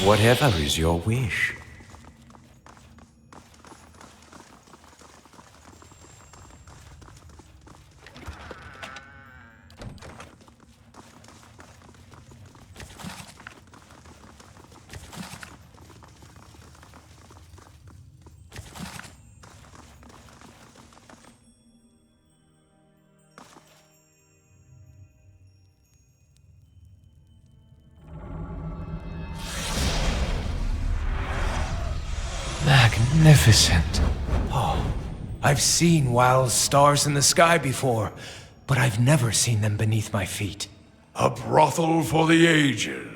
Whatever is your wish. Magnificent. Oh, I've seen wild stars in the sky before, but I've never seen them beneath my feet. A brothel for the ages.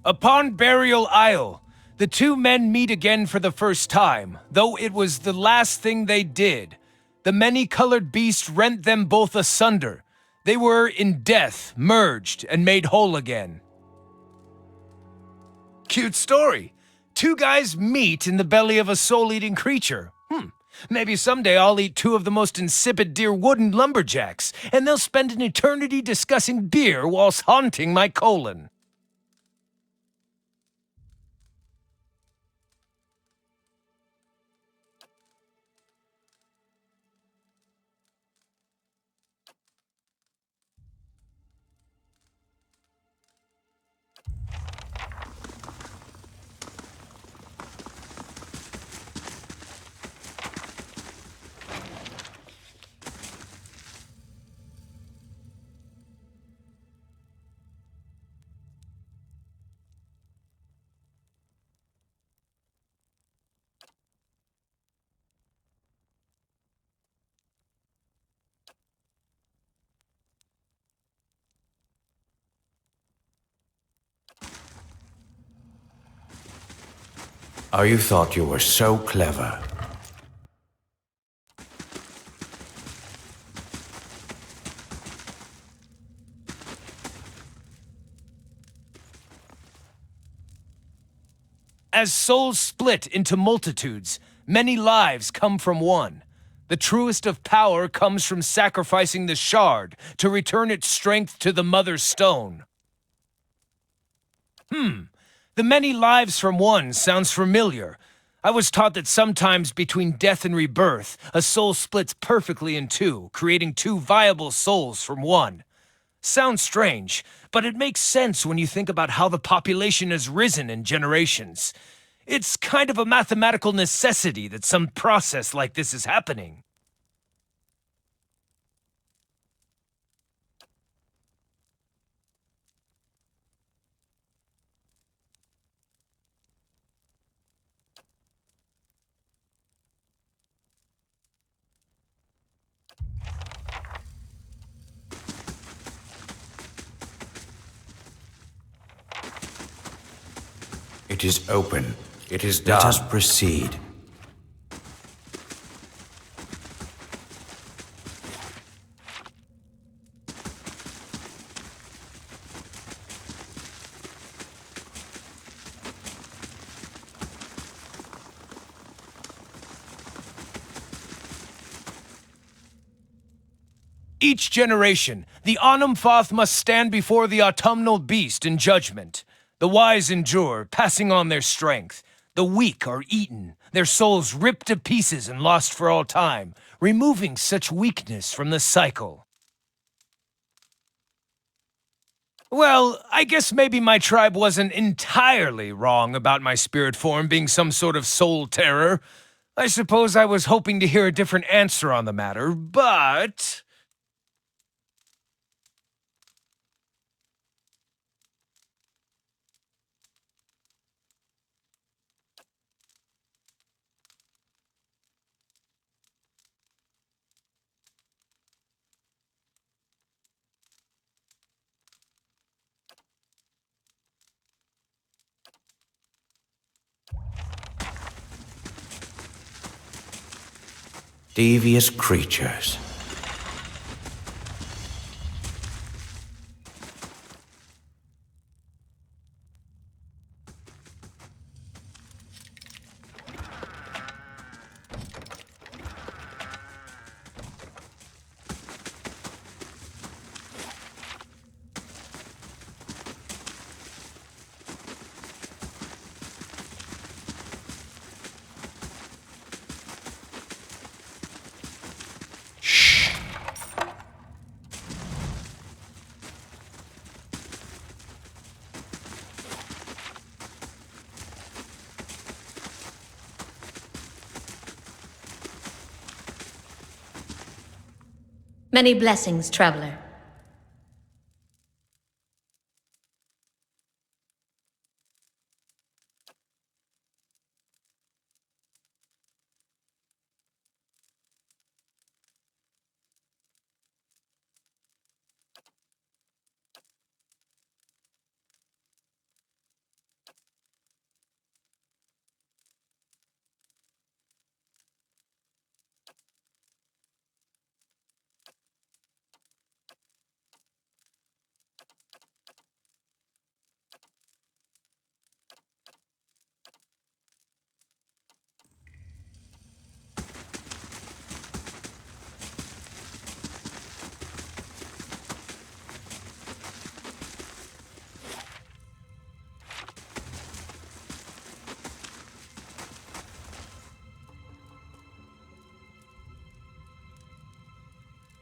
Upon Burial Isle, the two men meet again for the first time, though it was the last thing they did. The many-colored beast rent them both asunder. They were, in death, merged and made whole again. Cute story. Two guys meet in the belly of a soul-eating creature. Maybe someday I'll eat two of the most insipid deer wooden lumberjacks, and they'll spend an eternity discussing beer whilst haunting my colon. Oh, you thought you were so clever. As souls split into multitudes, many lives come from one. The truest of power comes from sacrificing the shard to return its strength to the mother stone. The many lives from one sounds familiar. I was taught that sometimes between death and rebirth, a soul splits perfectly in two, creating two viable souls from one. Sounds strange, but it makes sense when you think about how the population has risen in generations. It's kind of a mathematical necessity that some process like this is happening. It is open. It is done. Let us proceed. Each generation, the Onumfoth must stand before the autumnal beast in judgment. The wise endure, passing on their strength. The weak are eaten, their souls ripped to pieces and lost for all time, removing such weakness from the cycle. Well, I guess maybe my tribe wasn't entirely wrong about my spirit form being some sort of soul terror. I suppose I was hoping to hear a different answer on the matter, but... Devious creatures. Many blessings, traveler.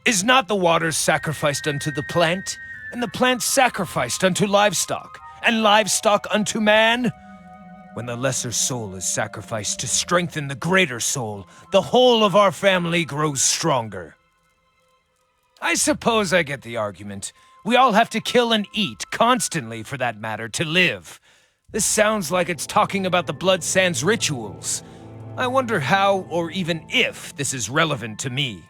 Is not the water sacrificed unto the plant, and the plant sacrificed unto livestock, and livestock unto man? When the lesser soul is sacrificed to strengthen the greater soul, the whole of our family grows stronger. I suppose I get the argument. We all have to kill and eat, constantly for that matter, to live. This sounds like it's talking about the Blood Sands rituals. I wonder how, or even if, this is relevant to me.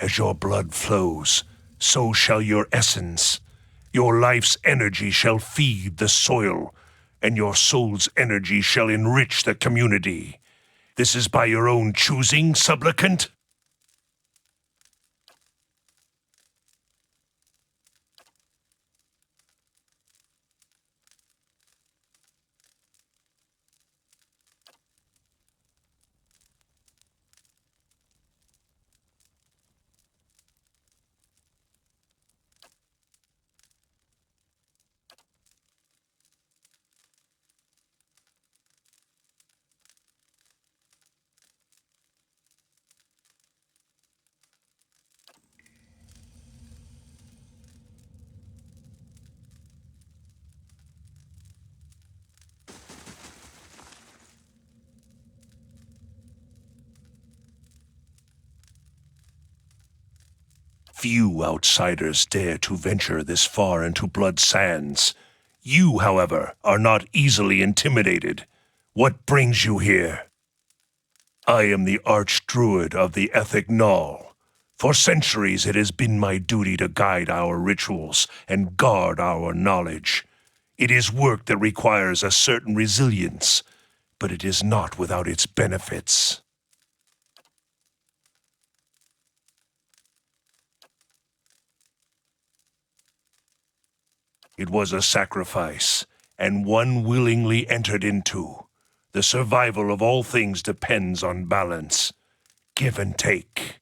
As your blood flows, so shall your essence. Your life's energy shall feed the soil, and your soul's energy shall enrich the community. This is by your own choosing, supplicant? Few outsiders dare to venture this far into Blood Sands. You, however, are not easily intimidated. What brings you here? I am the Archdruid of the Ethic Null. For centuries it has been my duty to guide our rituals and guard our knowledge. It is work that requires a certain resilience, but it is not without its benefits. It was a sacrifice, and one willingly entered into. The survival of all things depends on balance. Give and take.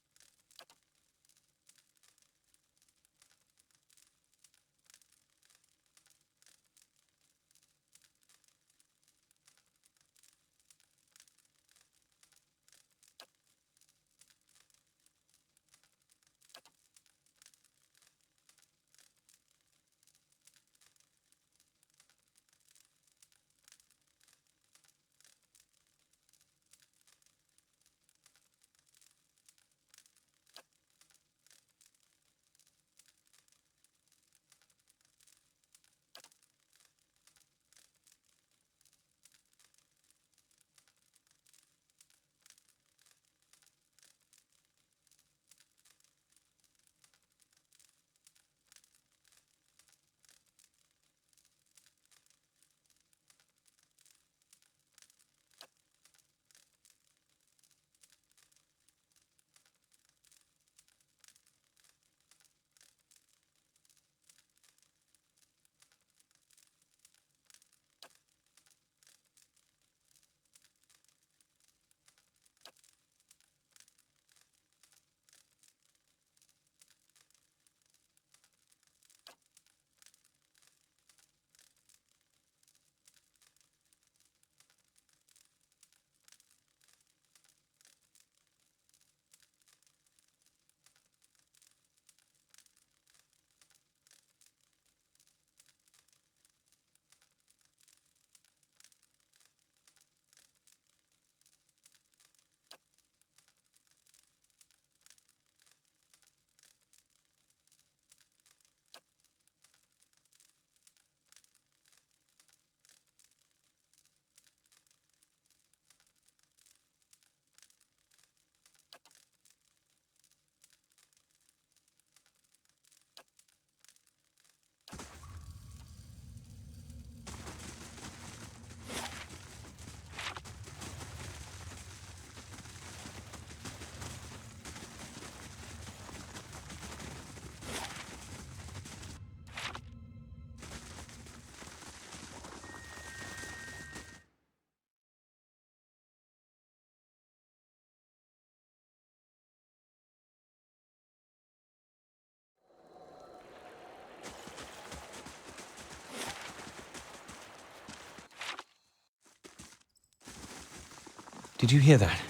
Did you hear that?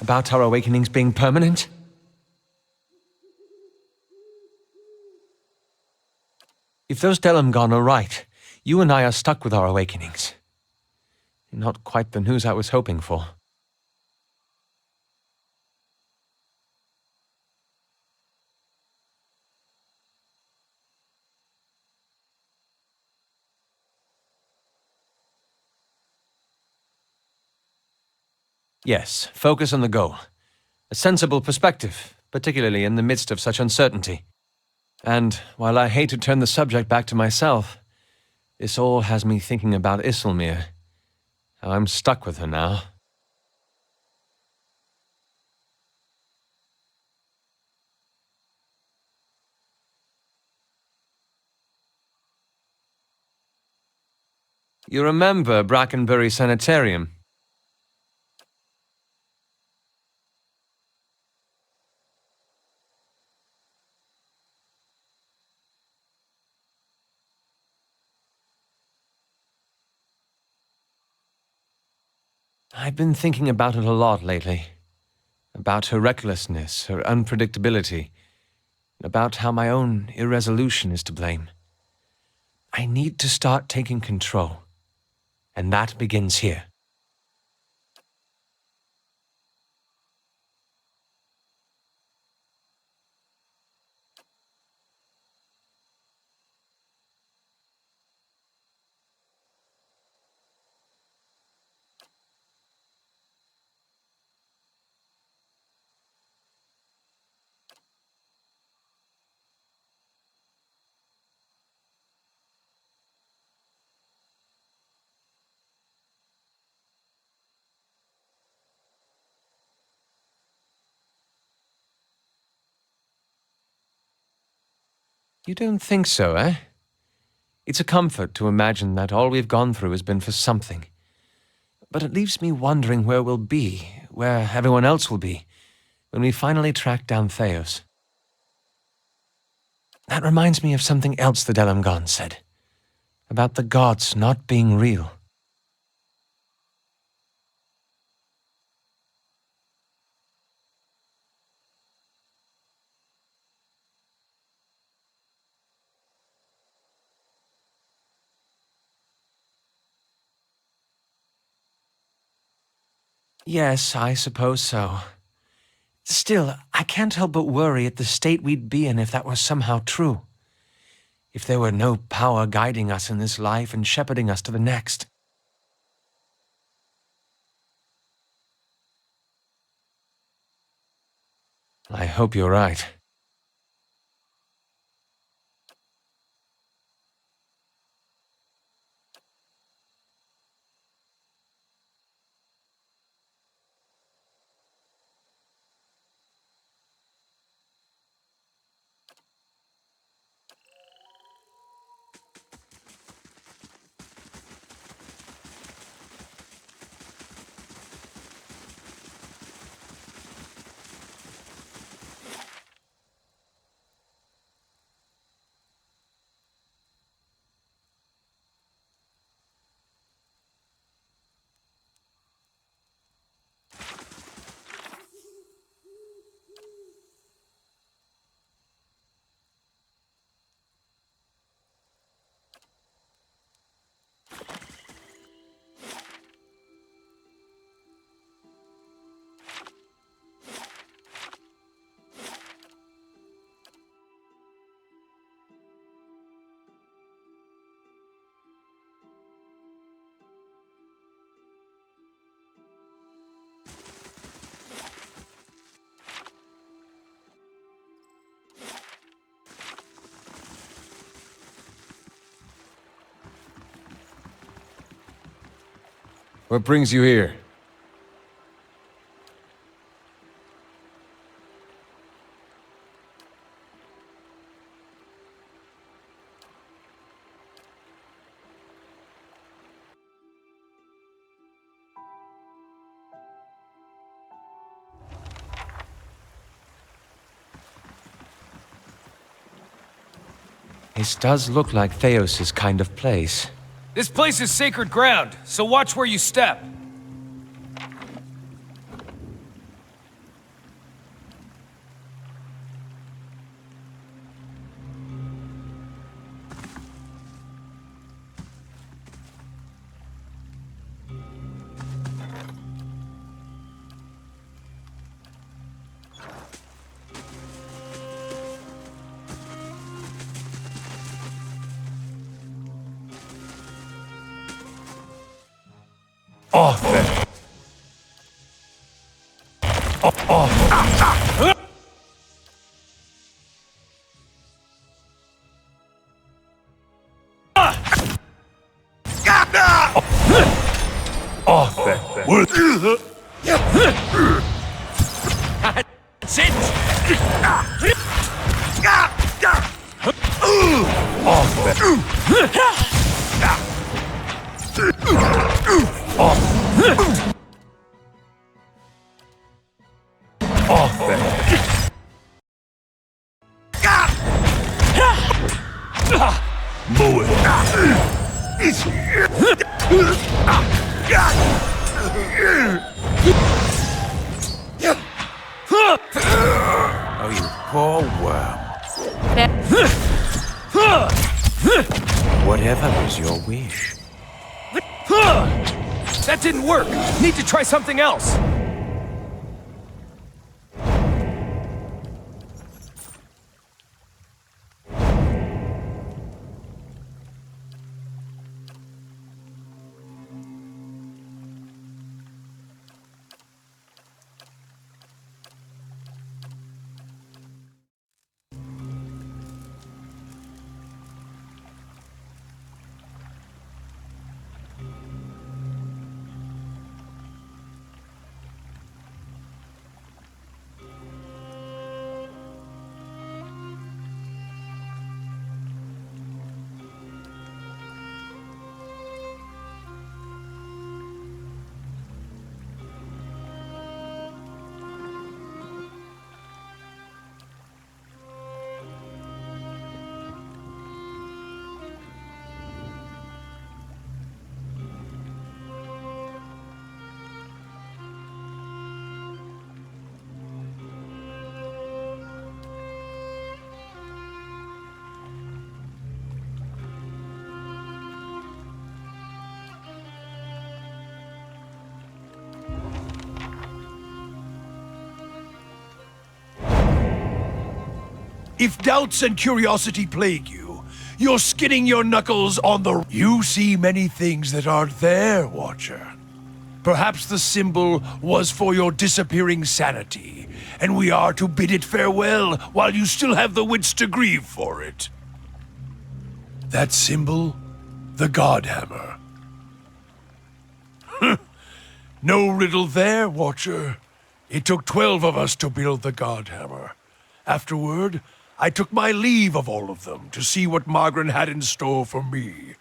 About our awakenings being permanent? If those Delamgon are right, you and I are stuck with our awakenings. Not quite the news I was hoping for. Yes, focus on the goal. A sensible perspective, particularly in the midst of such uncertainty. And while I hate to turn the subject back to myself, this all has me thinking about Isilmir. How I'm stuck with her now. You remember Brackenbury Sanitarium? I've been thinking about it a lot lately. About her recklessness, her unpredictability, and about how my own irresolution is to blame. I need to start taking control, and that begins here. You don't think so, eh? It's a comfort to imagine that all we've gone through has been for something. But it leaves me wondering where we'll be, where everyone else will be, when we finally track down Theos. That reminds me of something else the Delamgon said, about the gods not being real. Yes, I suppose so. Still, I can't help but worry at the state we'd be in if that were somehow true. If there were no power guiding us in this life and shepherding us to the next. I hope you're right. What brings you here? This does look like Theos' kind of place. This place is sacred ground, so watch where you step. Off then. Off. Sit! Mow it. Oh, you poor worm. Whatever is your wish. That didn't work! Need to try something else! If doubts and curiosity plague you, you're skinning your knuckles on the... You see many things that aren't there, Watcher. Perhaps the symbol was for your disappearing sanity, and we are to bid it farewell while you still have the wits to grieve for it. That symbol? The Godhammer. No riddle there, Watcher. It took 12 of us to build the Godhammer. Afterward, I took my leave of all of them to see what Margaret had in store for me.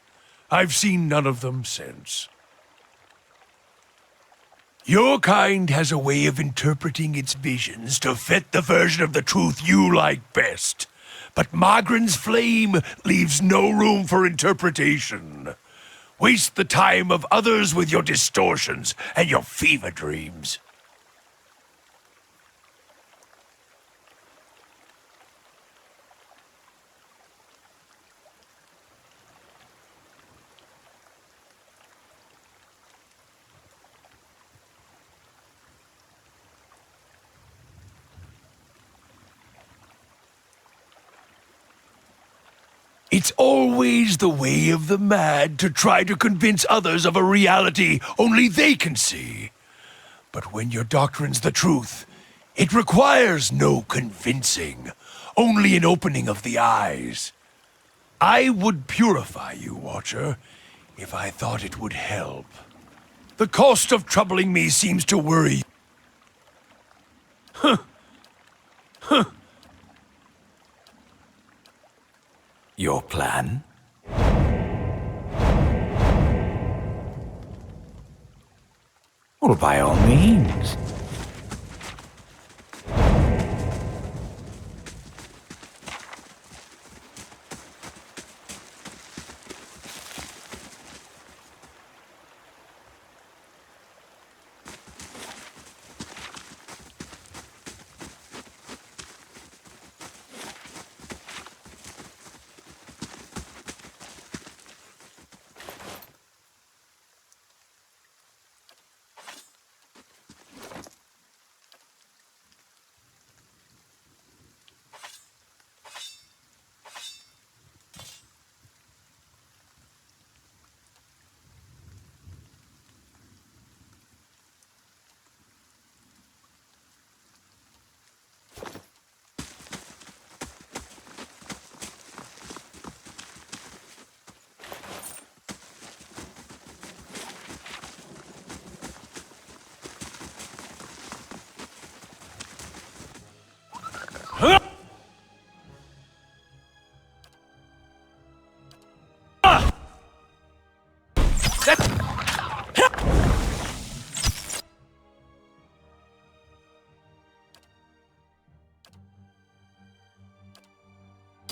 I've seen none of them since. Your kind has a way of interpreting its visions to fit the version of the truth you like best. But Margaret's flame leaves no room for interpretation. Waste the time of others with your distortions and your fever dreams. It's always the way of the mad to try to convince others of a reality only they can see. But when your doctrine's the truth, it requires no convincing, only an opening of the eyes. I would purify you, Watcher, if I thought it would help. The cost of troubling me seems to worry you. Your plan? Well, by all means.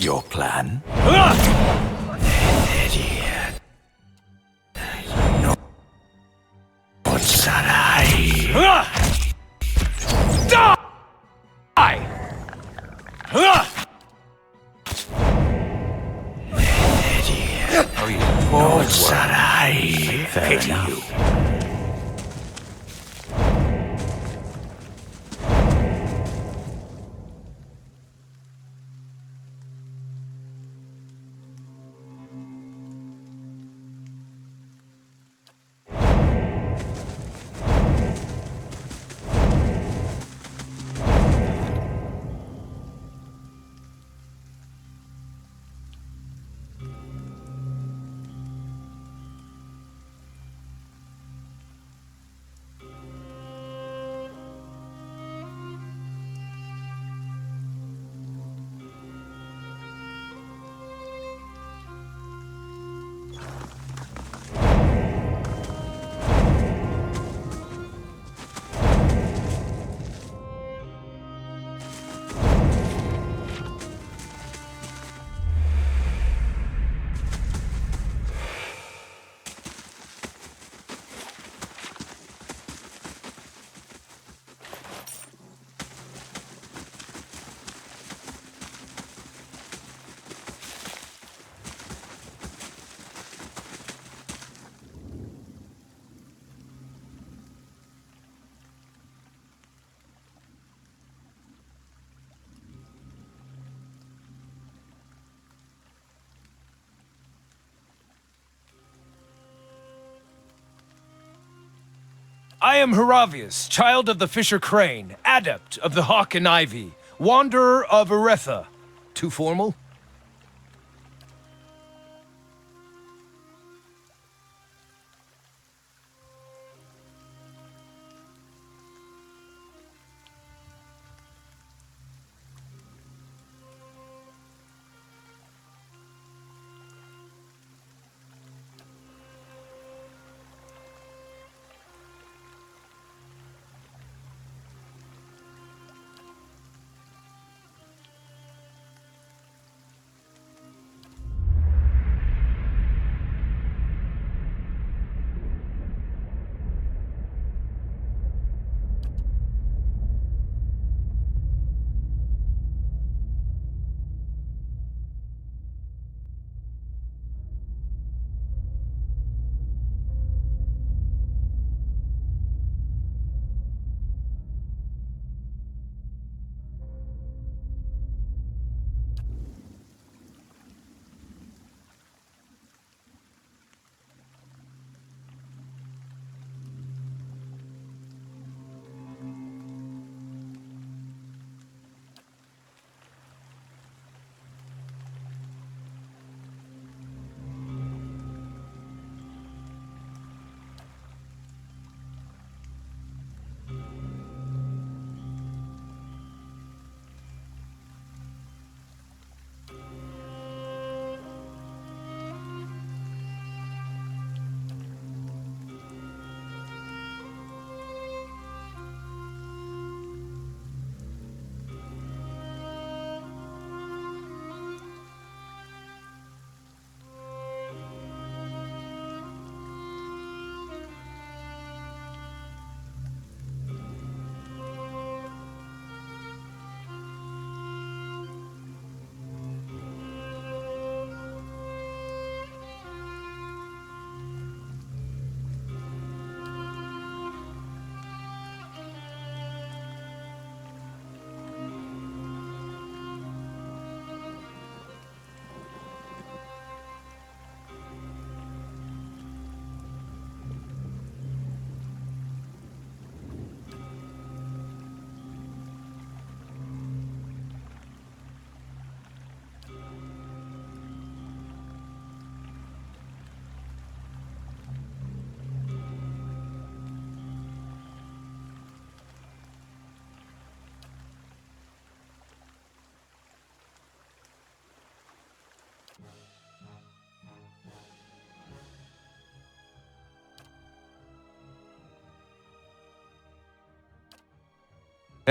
Your plan? What's that Oh, you poor worm. Fair enough. I am Heravius, child of the Fisher Crane, adept of the Hawk and Ivy, wanderer of Eretha. Too formal?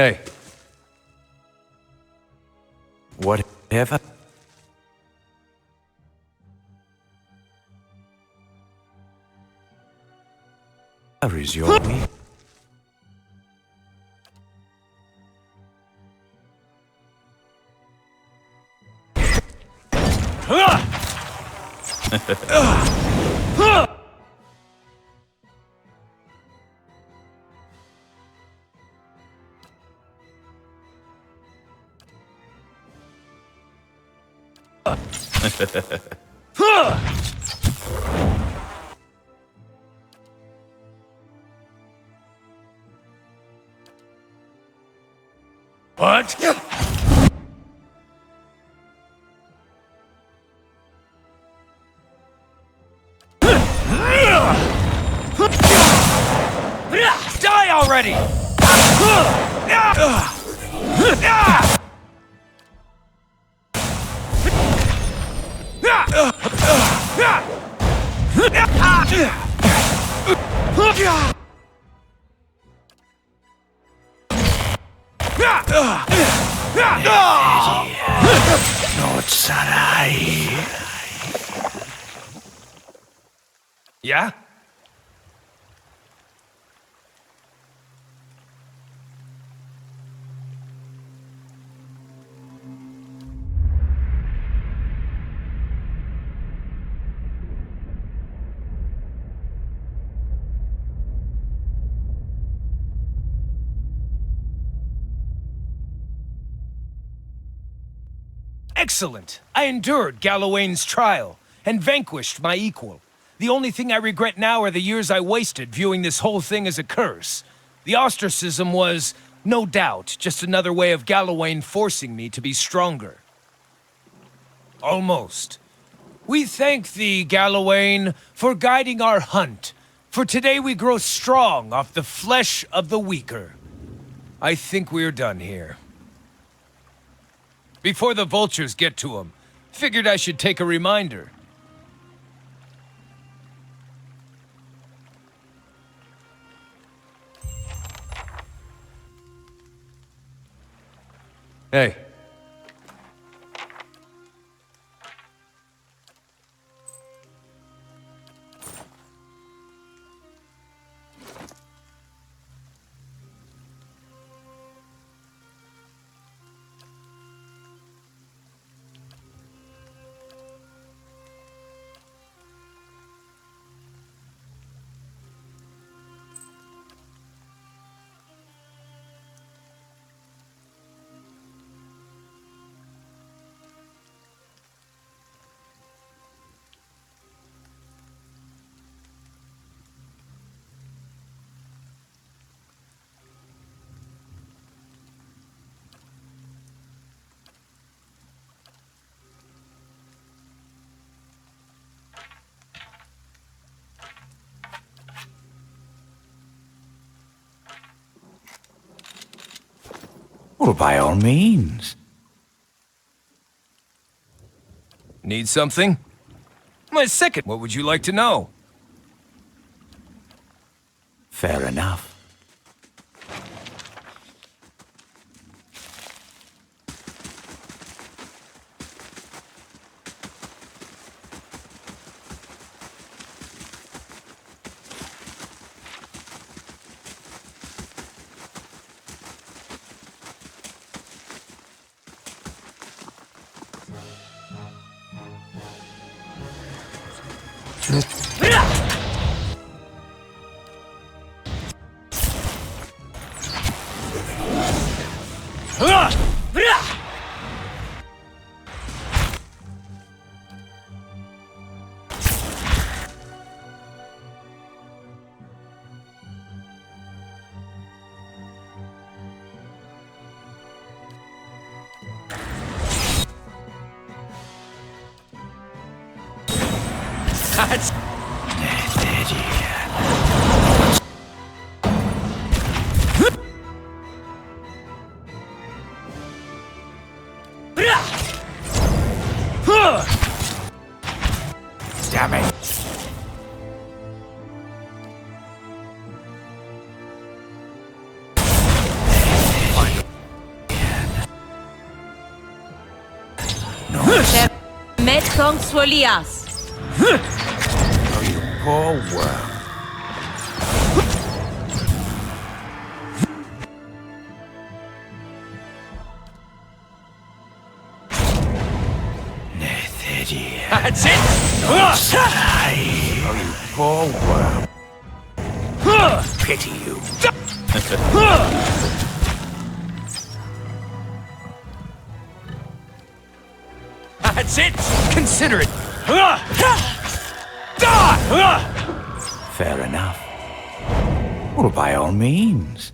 Hey, Whatever. Where is your weak? What? Die already! Not Sarai. Yeah? Excellent! I endured Galawain's trial, and vanquished my equal. The only thing I regret now are the years I wasted viewing this whole thing as a curse. The ostracism was, no doubt, just another way of Galawain forcing me to be stronger. Almost. We thank thee, Galawain, for guiding our hunt. For today we grow strong off the flesh of the weaker. I think we're done here. Before the vultures get to him, figured I should take a reminder. Hey. Well, by all means. Need something? My second. What would you like to know? Fair enough. That's... Damn it. Met Kong Swolias. Poor worm. idiot. That's it! Oh, you poor worm. Pity you. That's it! Consider it! Fair enough. Well, by all means.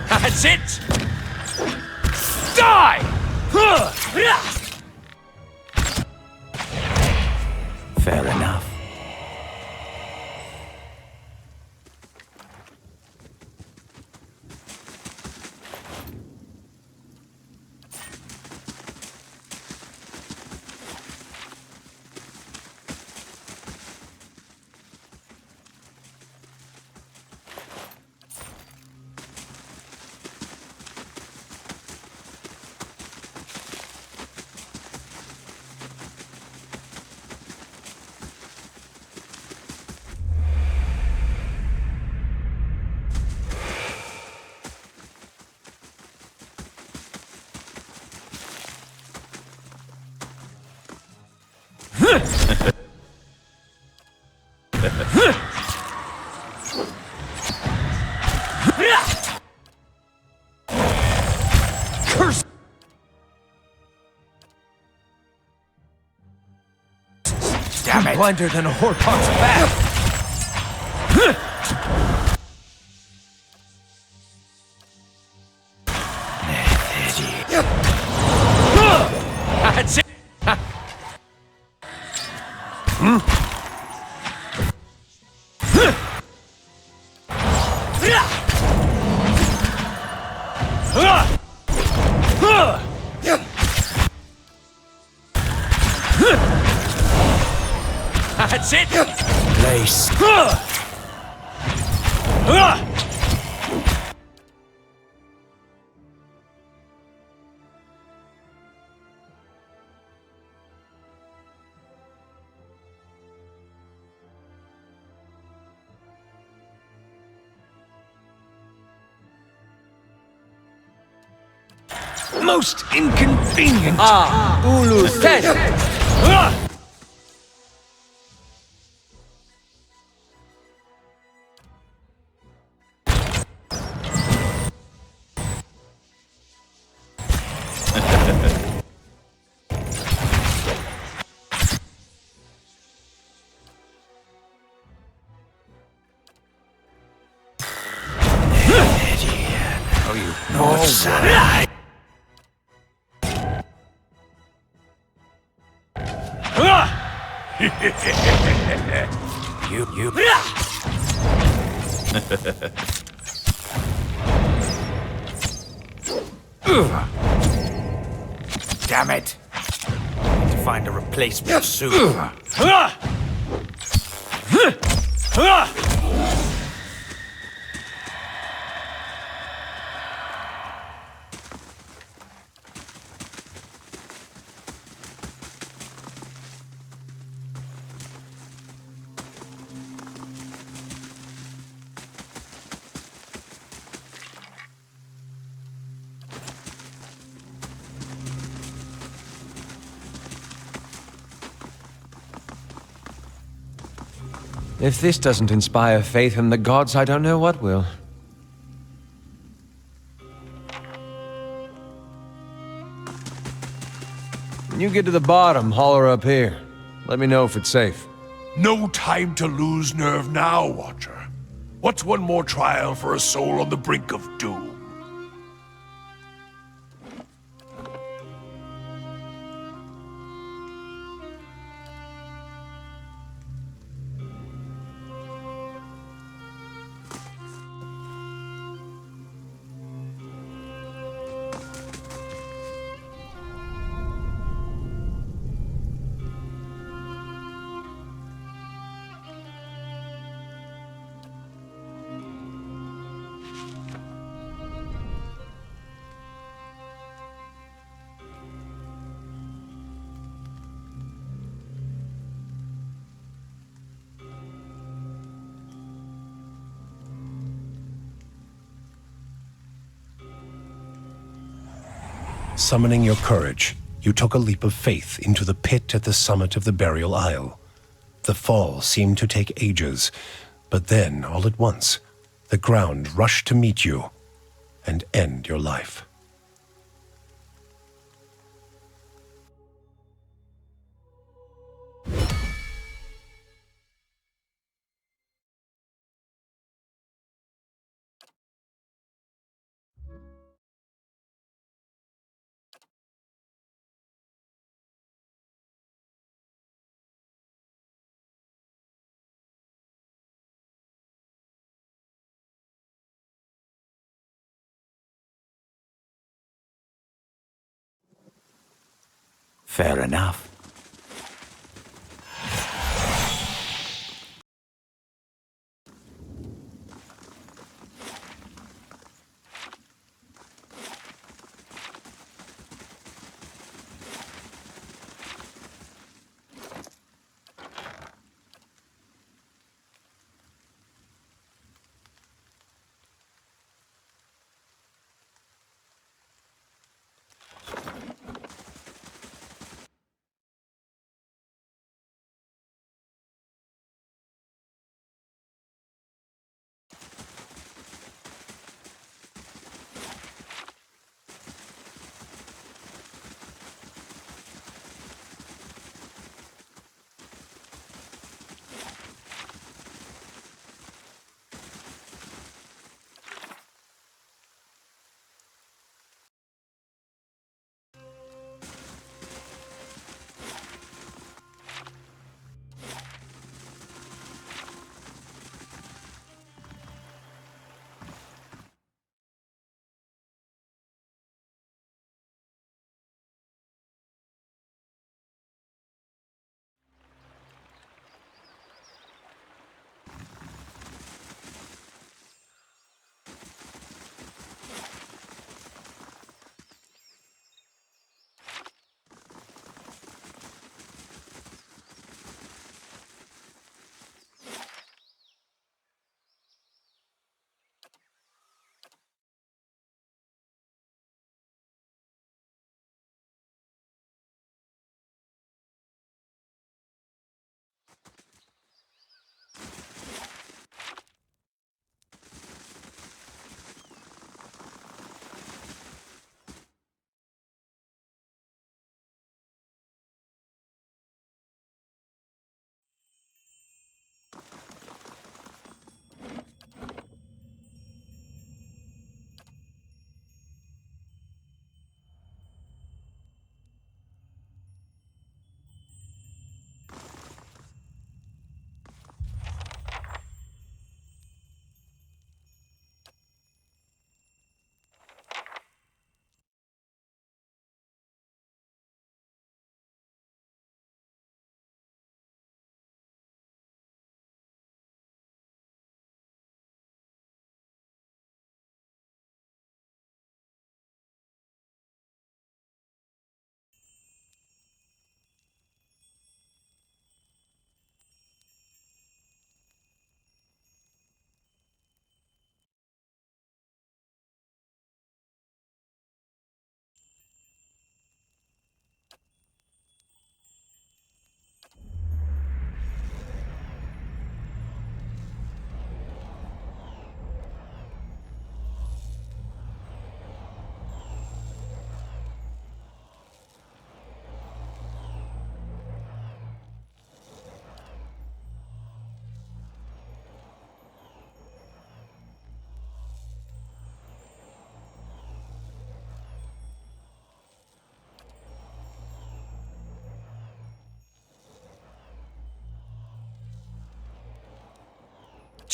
That's it! Die! Fair enough. Curse! Damn it. Blinder than a hortox bat! That's it! That's it! Place. Most inconvenient! Ulu Ten! Oh, you poor worm. You. Damn it. Need to find a replacement soon. If this doesn't inspire faith in the gods, I don't know what will. When you get to the bottom, holler up here. Let me know if it's safe. No time to lose nerve now, Watcher. What's one more trial for a soul on the brink of doom? Summoning your courage, you took a leap of faith into the pit at the summit of the burial isle. The fall seemed to take ages, but then, all at once, the ground rushed to meet you and end your life. Fair enough.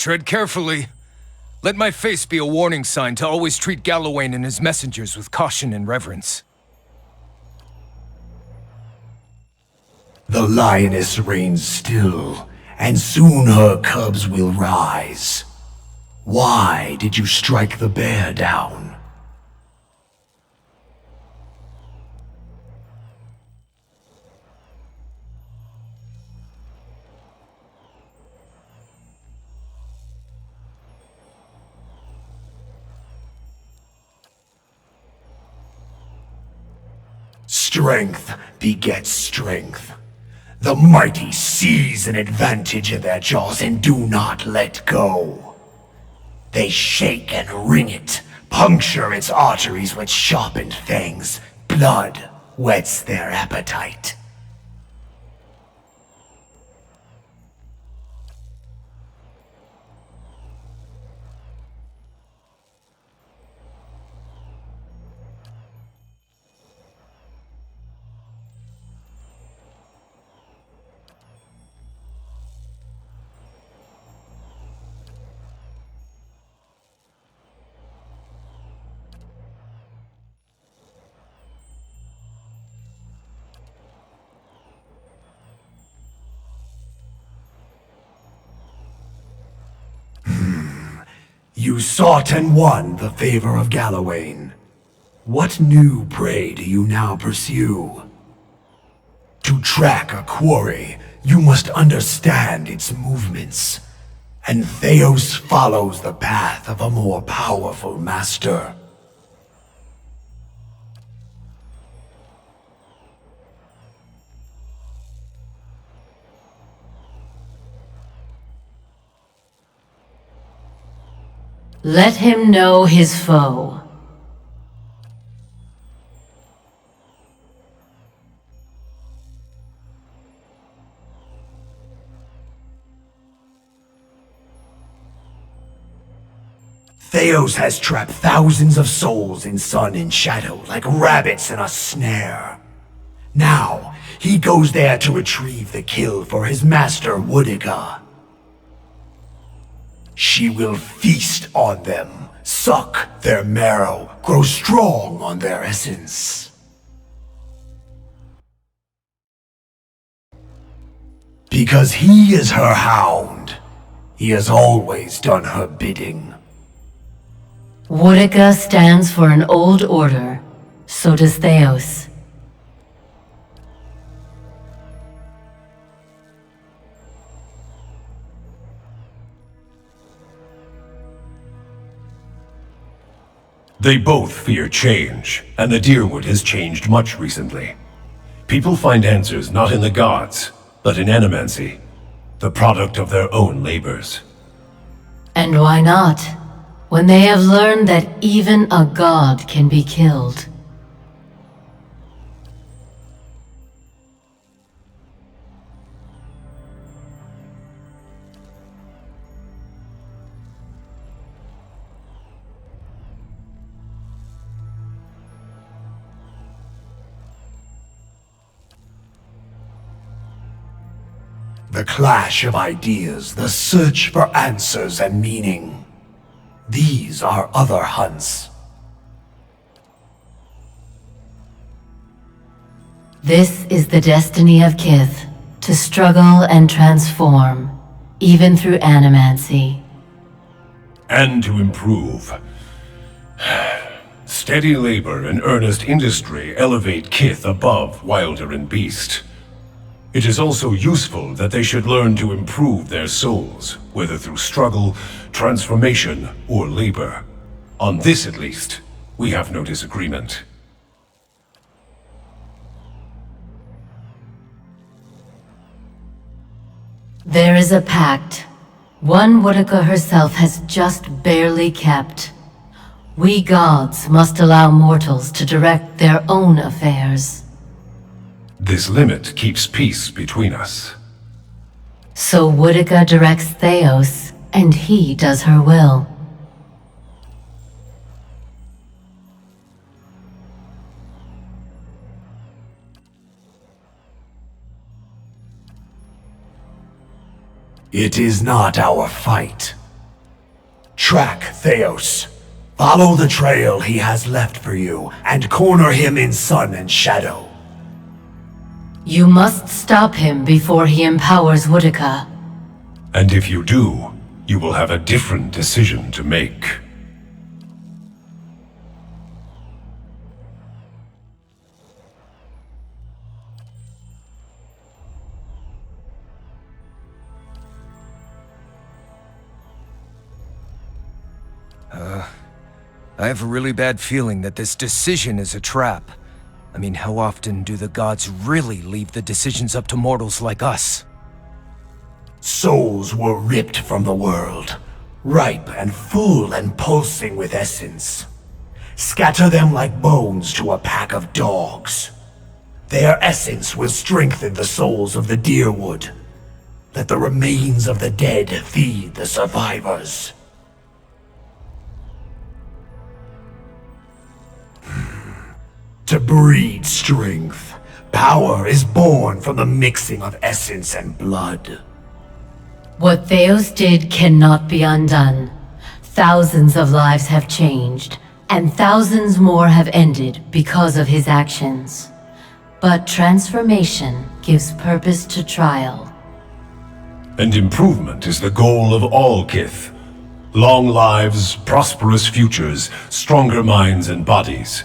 Tread carefully. Let my face be a warning sign to always treat Galawain and his messengers with caution and reverence. The lioness reigns still, and soon her cubs will rise. Why did you strike the bear down? Strength begets strength. The mighty seize an advantage in their jaws and do not let go. They shake and wring it, puncture its arteries with sharpened fangs. Blood whets their appetite. You sought and won the favor of Galawain. What new prey do you now pursue? To track a quarry, you must understand its movements. And Theos follows the path of a more powerful master. Let him know his foe. Theos has trapped thousands of souls in sun and shadow like rabbits in a snare. Now, he goes there to retrieve the kill for his master Woodica. She will feast on them, suck their marrow, grow strong on their essence. Because he is her hound, he has always done her bidding. Woodica stands for an old order. So does Theos. They both fear change, and the Deerwood has changed much recently. People find answers not in the gods, but in animancy, the product of their own labors. And why not? When they have learned that even a god can be killed. The clash of ideas, the search for answers and meaning. These are other hunts. This is the destiny of Kith, to struggle and transform, even through animancy. And to improve. Steady labor and earnest industry elevate Kith above Wilder and Beast. It is also useful that they should learn to improve their souls, whether through struggle, transformation, or labor. On this, at least, we have no disagreement. There is a pact, one Woodica herself has just barely kept. We gods must allow mortals to direct their own affairs. This limit keeps peace between us. So Woodica directs Theos, and he does her will. It is not our fight. Track Theos. Follow the trail he has left for you, and corner him in sun and shadow. You must stop him before he empowers Woodica. And if you do, you will have a different decision to make. I have a really bad feeling that this decision is a trap. I mean, how often do the gods really leave the decisions up to mortals like us? Souls were ripped from the world, ripe and full and pulsing with essence. Scatter them like bones to a pack of dogs. Their essence will strengthen the souls of the Deerwood. Let the remains of the dead feed the survivors. To breed strength, power is born from the mixing of essence and blood. What Theos did cannot be undone. Thousands of lives have changed, and thousands more have ended because of his actions. But transformation gives purpose to trial. And improvement is the goal of all Kith. Long lives, prosperous futures, stronger minds and bodies.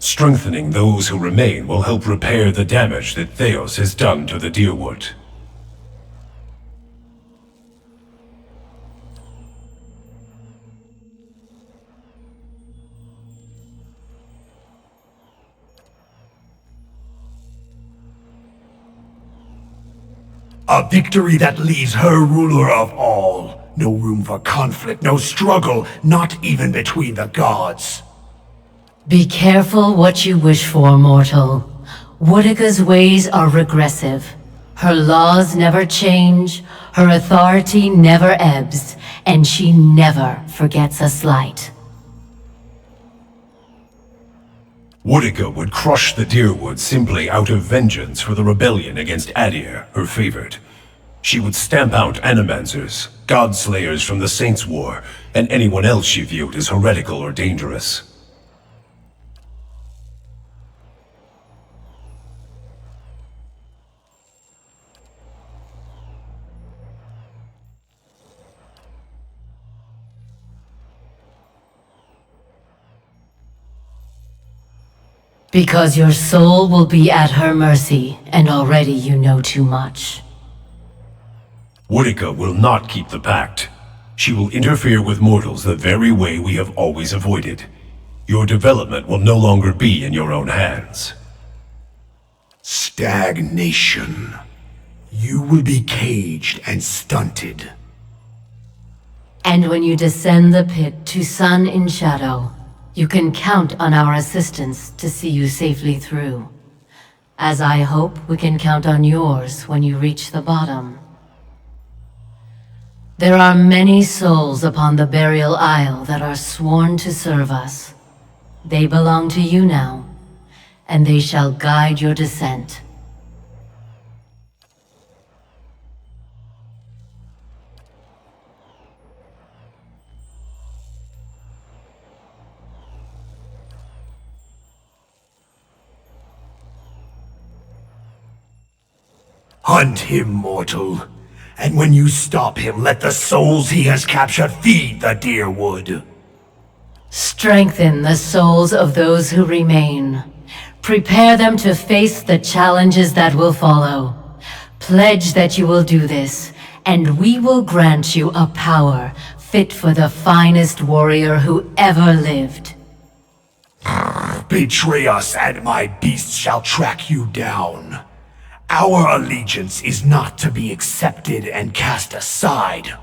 Strengthening those who remain will help repair the damage that Theos has done to the Deerwood. A victory that leaves her ruler of all. No room for conflict, no struggle, not even between the gods. Be careful what you wish for, mortal. Woodica's ways are regressive. Her laws never change, her authority never ebbs, and she never forgets a slight. Woodica would crush the Deerwood simply out of vengeance for the rebellion against Adir, her favorite. She would stamp out Animancers, Godslayers from the Saints' War, and anyone else she viewed as heretical or dangerous. Because your soul will be at her mercy, and already you know too much. Woodica will not keep the pact. She will interfere with mortals the very way we have always avoided. Your development will no longer be in your own hands. Stagnation. You will be caged and stunted. And when you descend the pit to Sun in Shadow, you can count on our assistance to see you safely through. As I hope we can count on yours when you reach the bottom. There are many souls upon the Burial Isle that are sworn to serve us. They belong to you now, and they shall guide your descent. Hunt him, mortal. And when you stop him, let the souls he has captured feed the Deerwood. Strengthen the souls of those who remain. Prepare them to face the challenges that will follow. Pledge that you will do this, and we will grant you a power fit for the finest warrior who ever lived. Betray us, and my beasts shall track you down. Our allegiance is not to be accepted and cast aside.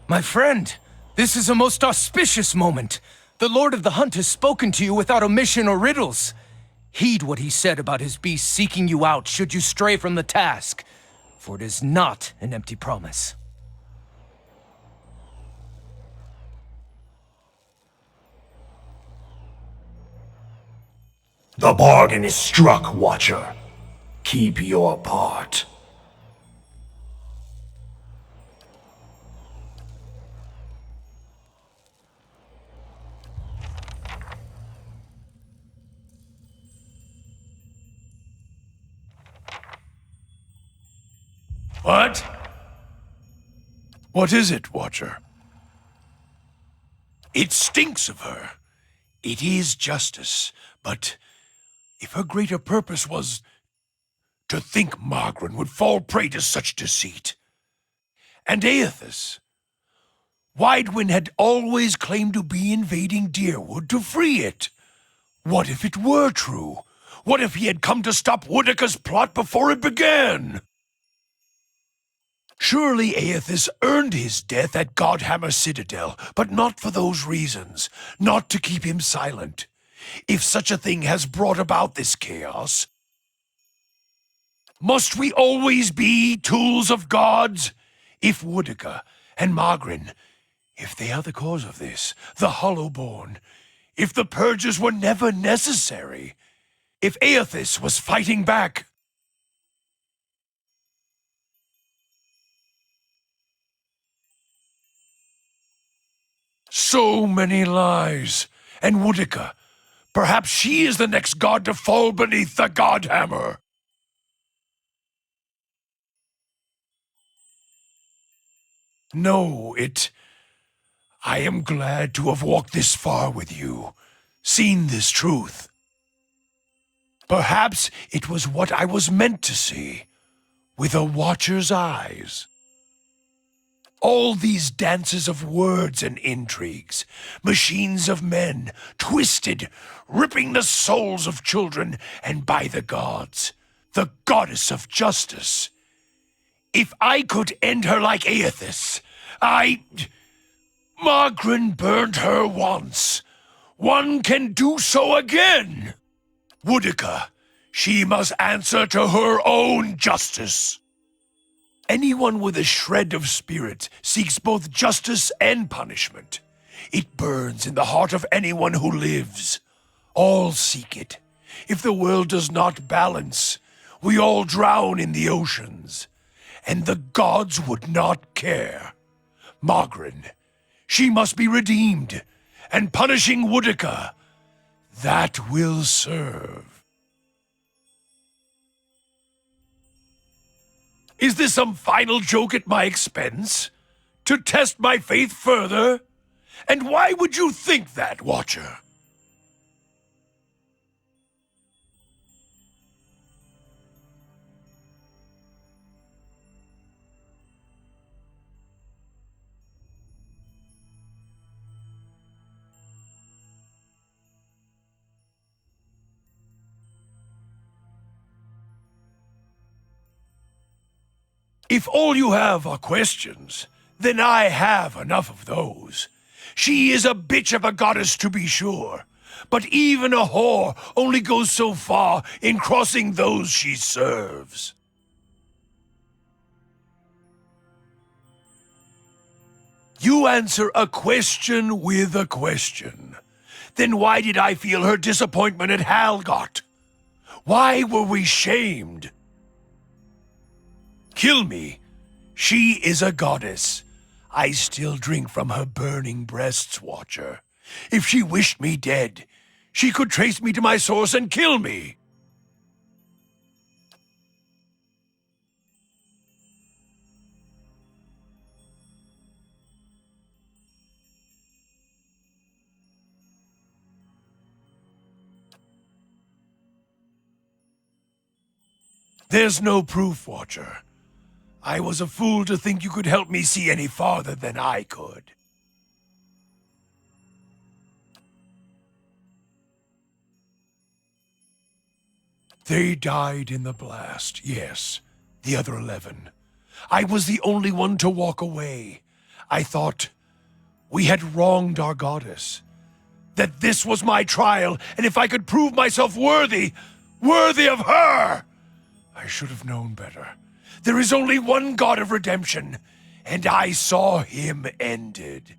My friend, this is a most auspicious moment. The Lord of the Hunt has spoken to you without omission or riddles. Heed what he said about his beast seeking you out should you stray from the task, for it is not an empty promise. The bargain is struck, Watcher. Keep your part. What? What is it, Watcher? It stinks of her. It is justice, but if her greater purpose was to think Margaret would fall prey to such deceit. And Aethys. Widewind had always claimed to be invading Deerwood to free it. What if it were true? What if he had come to stop Woodika's plot before it began? Surely Aethys earned his death at Godhammer Citadel, but not for those reasons, not to keep him silent. If such a thing has brought about this chaos, must we always be tools of gods? If Woodika and Magrin, if they are the cause of this, the Hollowborn, if the purges were never necessary, if Aethys was fighting back, so many lies. And Woodika, perhaps she is the next god to fall beneath the Godhammer. No, I am glad to have walked this far with you, seen this truth. Perhaps it was what I was meant to see, with a watcher's eyes. All these dances of words and intrigues, machines of men, twisted, ripping the souls of children, and by the gods, the goddess of justice. If I could end her like Aethys, Magrin burned her once. One can do so again. Woodika, she must answer to her own justice. Anyone with a shred of spirit seeks both justice and punishment. It burns in the heart of anyone who lives. All seek it. If the world does not balance, we all drown in the oceans. And the gods would not care. Magrin, she must be redeemed, and punishing Woodika, that will serve. Is this some final joke at my expense? To test my faith further? And why would you think that, Watcher? If all you have are questions, then I have enough of those. She is a bitch of a goddess, to be sure, but even a whore only goes so far in crossing those she serves. You answer a question with a question. Then why did I feel her disappointment at Halgot? Why were we shamed? Kill me. She is a goddess. I still drink from her burning breasts, Watcher. If she wished me dead, she could trace me to my source and kill me. There's no proof, Watcher. I was a fool to think you could help me see any farther than I could. They died in the blast, yes, the other 11. I was the only one to walk away. I thought we had wronged our goddess, that this was my trial, and if I could prove myself worthy of her, I should have known better. There is only one God of redemption, and I saw him ended.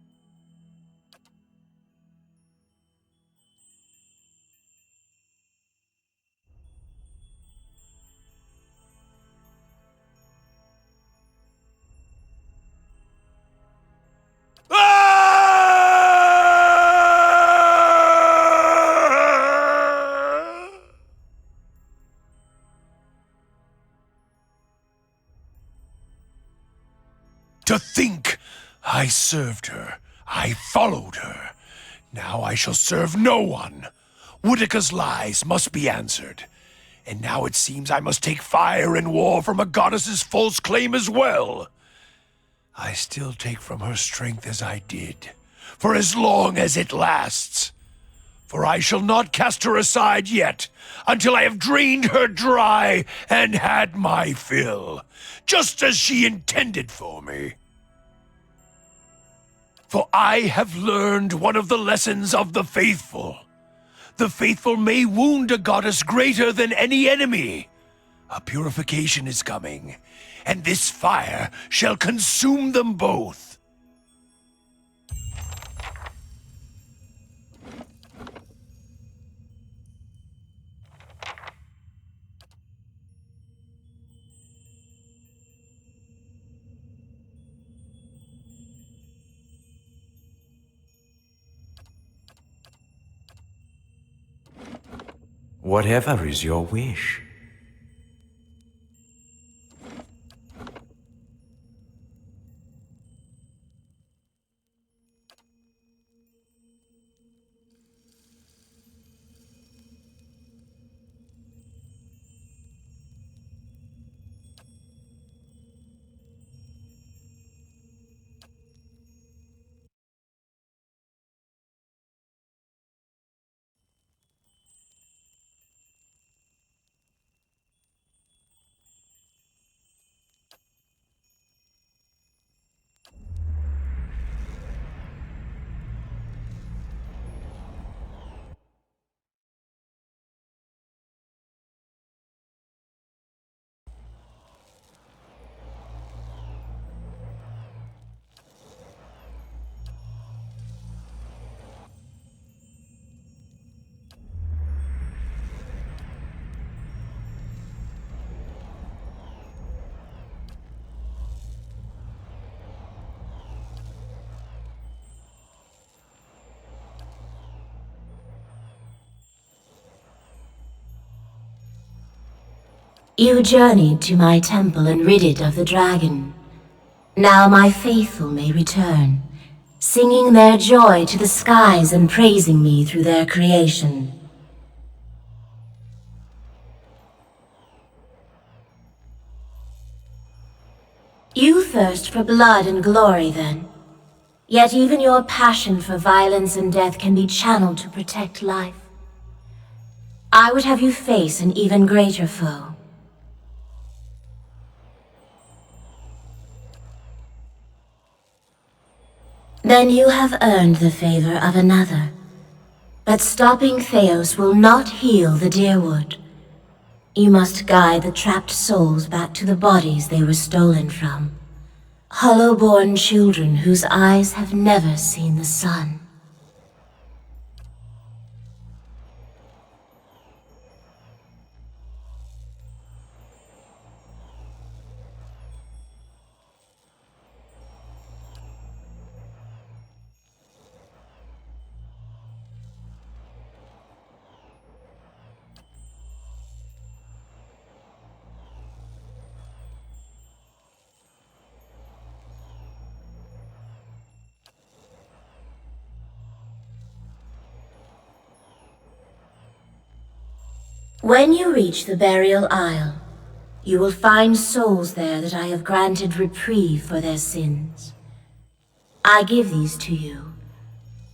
To think I served her, I followed her. Now I shall serve no one. Woodika's lies must be answered. And now it seems I must take fire in war from a goddess's false claim as well. I still take from her strength as I did, for as long as it lasts. For I shall not cast her aside yet, until I have drained her dry and had my fill, just as she intended for me. For I have learned one of the lessons of the faithful. The faithful may wound a goddess greater than any enemy. A purification is coming, and this fire shall consume them both. Whatever is your wish. You journeyed to my temple and rid it of the dragon. Now my faithful may return, singing their joy to the skies and praising me through their creation. You thirst for blood and glory then, yet even your passion for violence and death can be channeled to protect life. I would have you face an even greater foe. Then you have earned the favor of another. But stopping Theos will not heal the Deerwood. You must guide the trapped souls back to the bodies they were stolen from. Hollow-born children whose eyes have never seen the sun. When you reach the burial isle, you will find souls there that I have granted reprieve for their sins. I give these to you,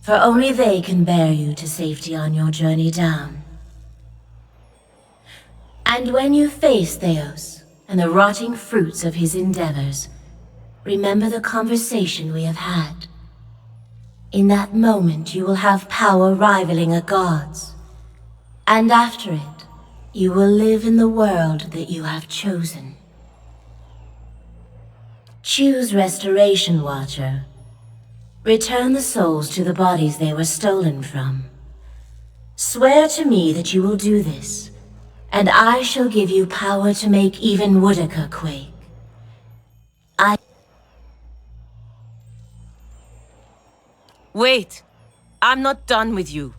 for only they can bear you to safety on your journey down. And when you face Theos and the rotting fruits of his endeavors, remember the conversation we have had. In that moment you will have power rivaling a god's, and after it, you will live in the world that you have chosen. Choose Restoration, Watcher. Return the souls to the bodies they were stolen from. Swear to me that you will do this, and I shall give you power to make even Woodica quake. Wait! I'm not done with you.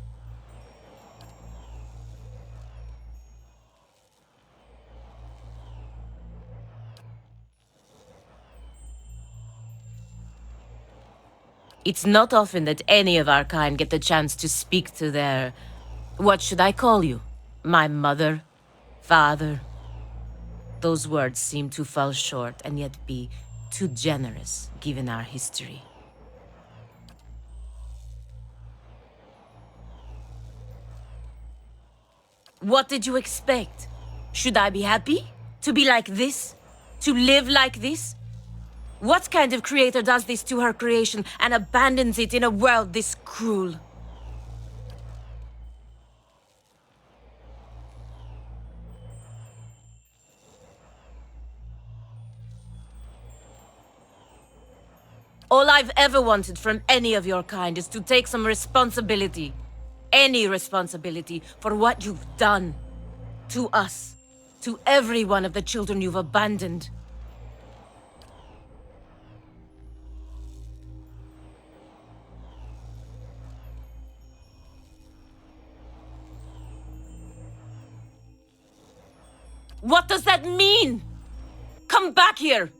It's not often that any of our kind get the chance to speak to their... What should I call you? My mother? Father? Those words seem to fall short and yet be too generous, given our history. What did you expect? Should I be happy? To be like this? To live like this? What kind of creator does this to her creation and abandons it in a world this cruel? All I've ever wanted from any of your kind is to take some responsibility. Any responsibility for what you've done. To us. To every one of the children you've abandoned. What does that mean? Come back here!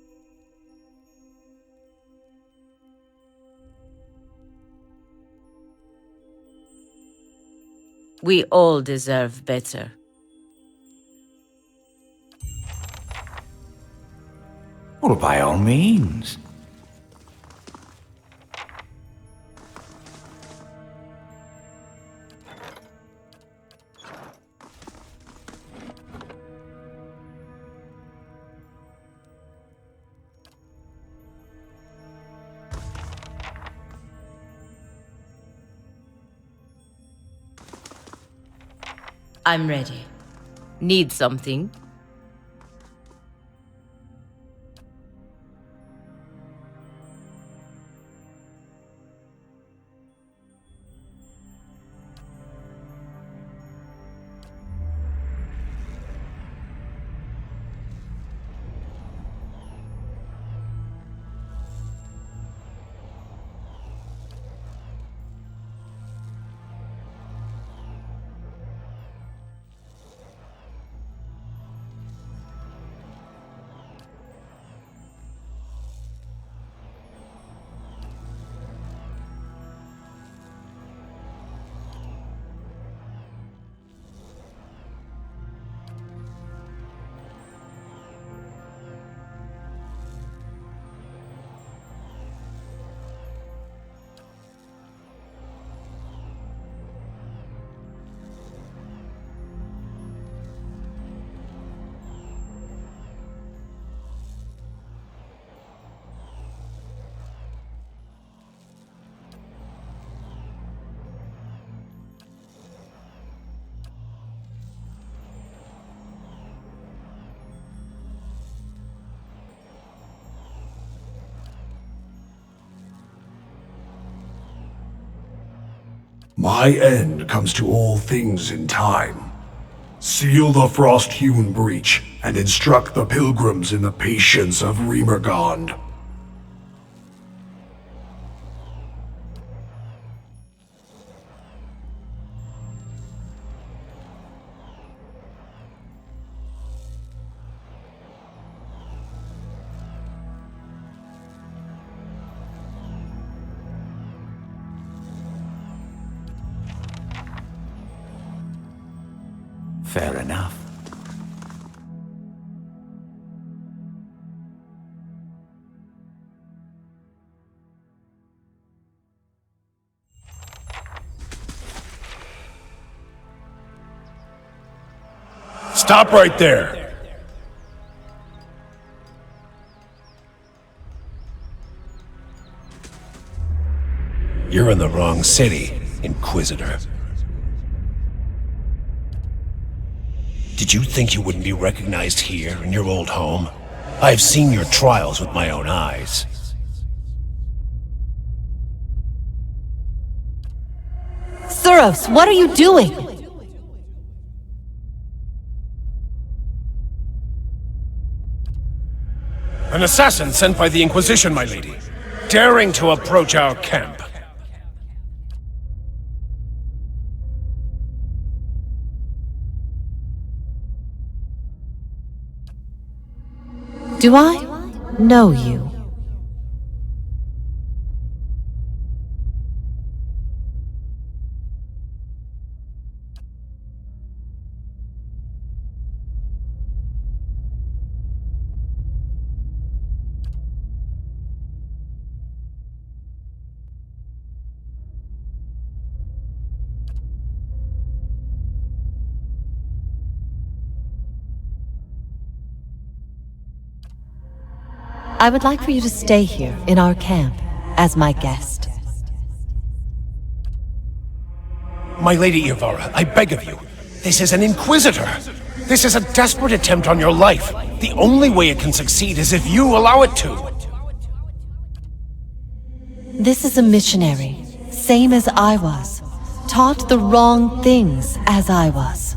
We all deserve better. Well, by all means. I'm ready. Need something? My end comes to all things in time. Seal the frost-hewn breach, and instruct the pilgrims in the patience of Remergond. Fair enough. Stop right there! You're in the wrong city, Inquisitor. Did you think you wouldn't be recognized here in your old home? I've seen your trials with my own eyes. Suros, what are you doing? An assassin sent by the Inquisition, my lady, daring to approach our camp. Do I know you? I would like for you to stay here in our camp as my guest. My Lady Ivara, I beg of you. This is an Inquisitor. This is a desperate attempt on your life. The only way it can succeed is if you allow it to. This is a missionary, same as I was. Taught the wrong things as I was.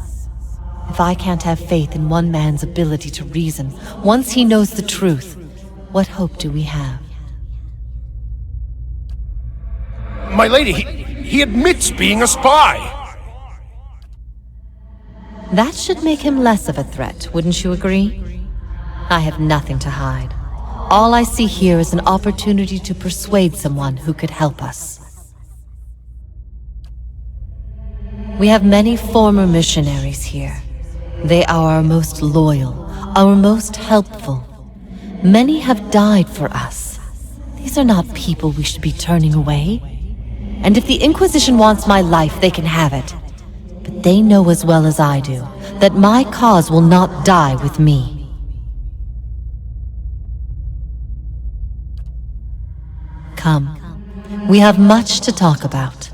If I can't have faith in one man's ability to reason, once he knows the truth, what hope do we have? My lady, he admits being a spy! That should make him less of a threat, wouldn't you agree? I have nothing to hide. All I see here is an opportunity to persuade someone who could help us. We have many former missionaries here. They are our most loyal, our most helpful. Many have died for us. These are not people we should be turning away. And if the Inquisition wants my life, they can have it. But they know as well as I do that my cause will not die with me. Come. We have much to talk about.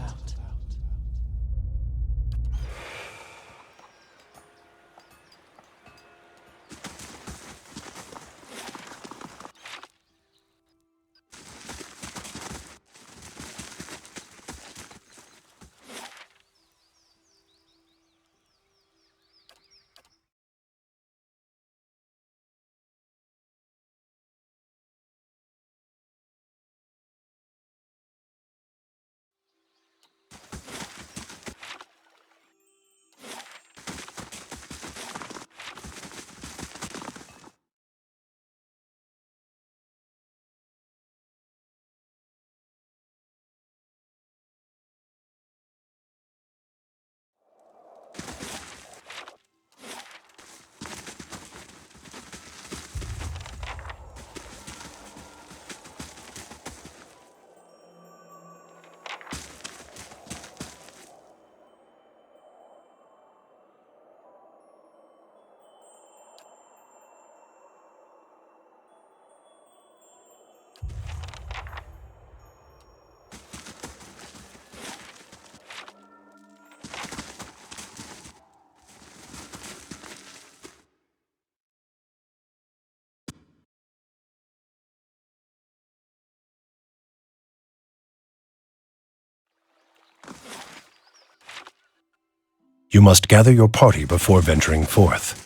You must gather your party before venturing forth.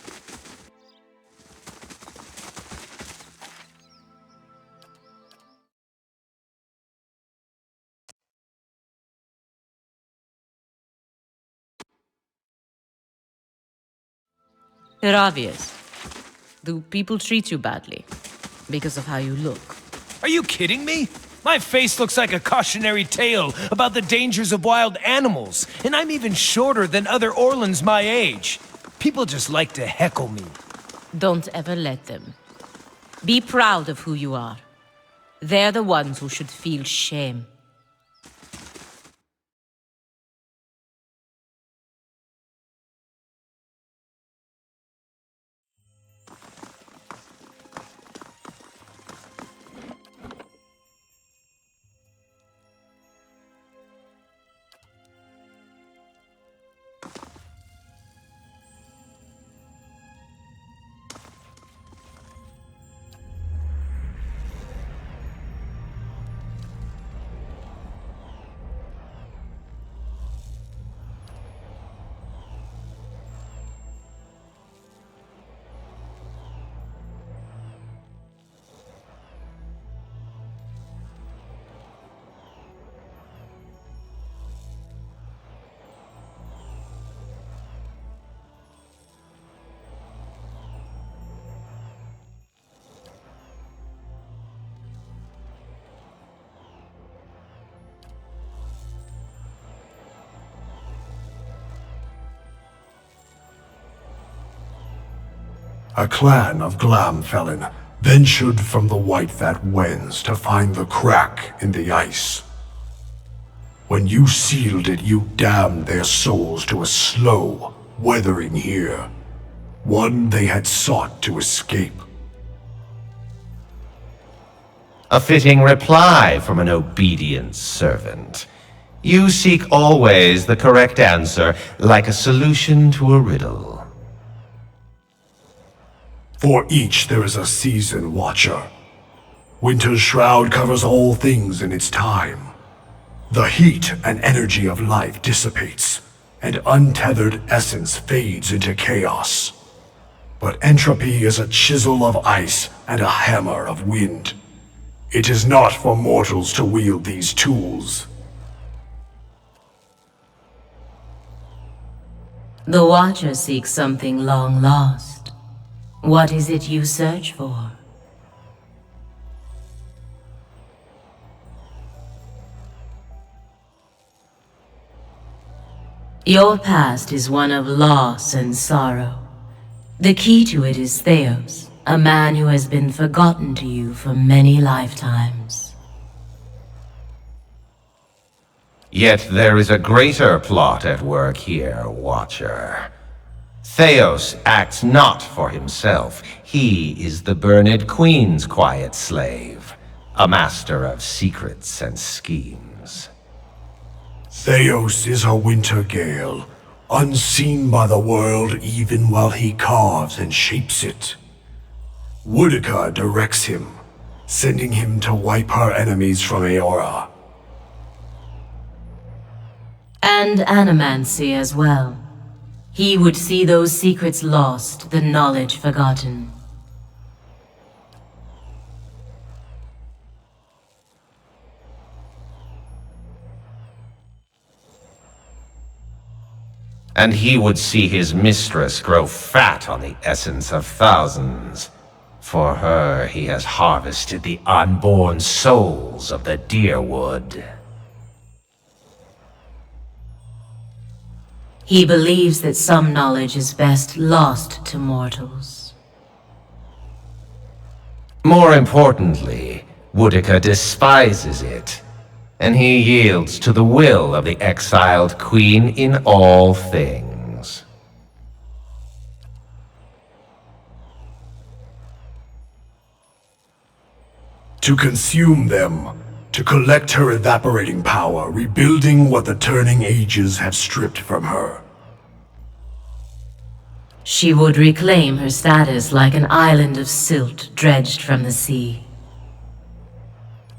Heravius, do people treat you badly because of how you look? Are you kidding me? My face looks like a cautionary tale about the dangers of wild animals, and I'm even shorter than other Orlans my age. People just like to heckle me. Don't ever let them. Be proud of who you are. They're the ones who should feel shame. A clan of Glamfelin ventured from the White Vat Wens to find the crack in the ice. When you sealed it, you damned their souls to a slow weathering here, one they had sought to escape. A fitting reply from an obedient servant. You seek always the correct answer, like a solution to a riddle. For each there is a season, Watcher. Winter's shroud covers all things in its time. The heat and energy of life dissipates, and untethered essence fades into chaos. But entropy is a chisel of ice and a hammer of wind. It is not for mortals to wield these tools. The Watcher seeks something long lost. What is it you search for? Your past is one of loss and sorrow. The key to it is Theos, a man who has been forgotten to you for many lifetimes. Yet there is a greater plot at work here, Watcher. Theos acts not for himself. He is the Burned Queen's quiet slave, a master of secrets and schemes. Theos is a winter gale, unseen by the world even while he carves and shapes it. Woodica directs him, sending him to wipe her enemies from Aora. And Animancy as well. He would see those secrets lost, the knowledge forgotten. And he would see his mistress grow fat on the essence of thousands. For her, he has harvested the unborn souls of the Deerwood. He believes that some knowledge is best lost to mortals. More importantly, Woodica despises it, and he yields to the will of the exiled queen in all things. To consume them, to collect her evaporating power, rebuilding what the turning ages have stripped from her. She would reclaim her status like an island of silt dredged from the sea.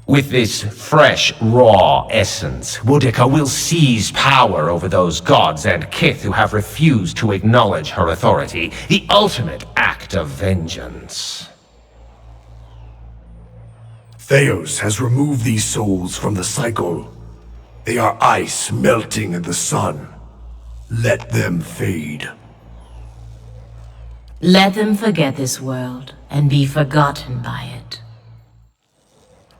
With this fresh, raw essence, Woodica will seize power over those gods and kith who have refused to acknowledge her authority, the ultimate act of vengeance. Theos has removed these souls from the cycle. They are ice melting in the sun. Let them fade. Let them forget this world and be forgotten by it.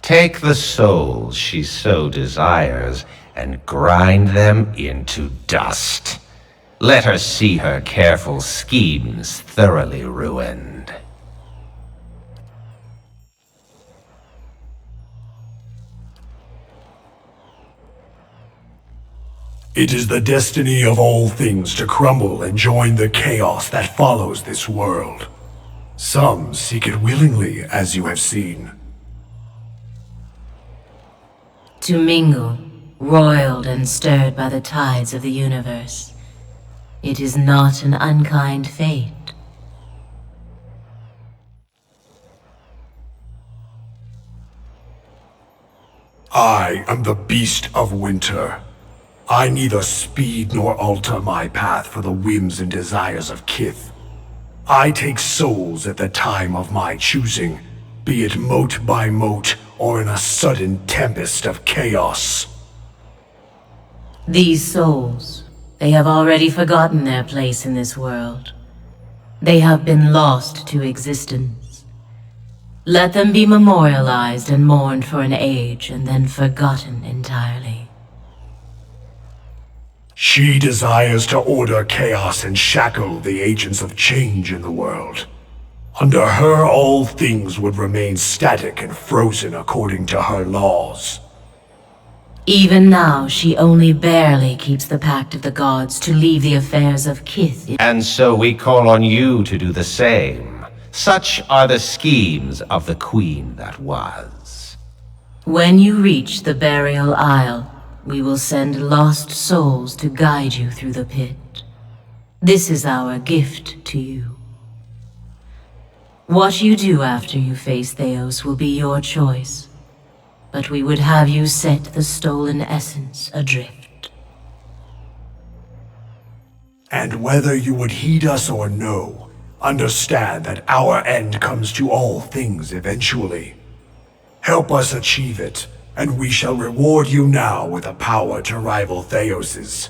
Take the souls she so desires and grind them into dust. Let her see her careful schemes thoroughly ruined. It is the destiny of all things to crumble and join the chaos that follows this world. Some seek it willingly, as you have seen. To mingle, roiled and stirred by the tides of the universe. It is not an unkind fate. I am the beast of winter. I neither speed nor alter my path for the whims and desires of kith. I take souls at the time of my choosing, be it mote by mote or in a sudden tempest of chaos. These souls, they have already forgotten their place in this world. They have been lost to existence. Let them be memorialized and mourned for an age and then forgotten entirely. She desires to order chaos and shackle the agents of change in the world. Under her, all things would remain static and frozen according to her laws. Even now, she only barely keeps the pact of the gods to leave the affairs of kith in. And so we call on you to do the same. Such are the schemes of the queen that was. When you reach the burial isle, we will send lost souls to guide you through the pit. This is our gift to you. What you do after you face Theos will be your choice, but we would have you set the stolen essence adrift. And whether you would heed us or no, understand that our end comes to all things eventually. Help us achieve it, and we shall reward you now with a power to rival Theos's.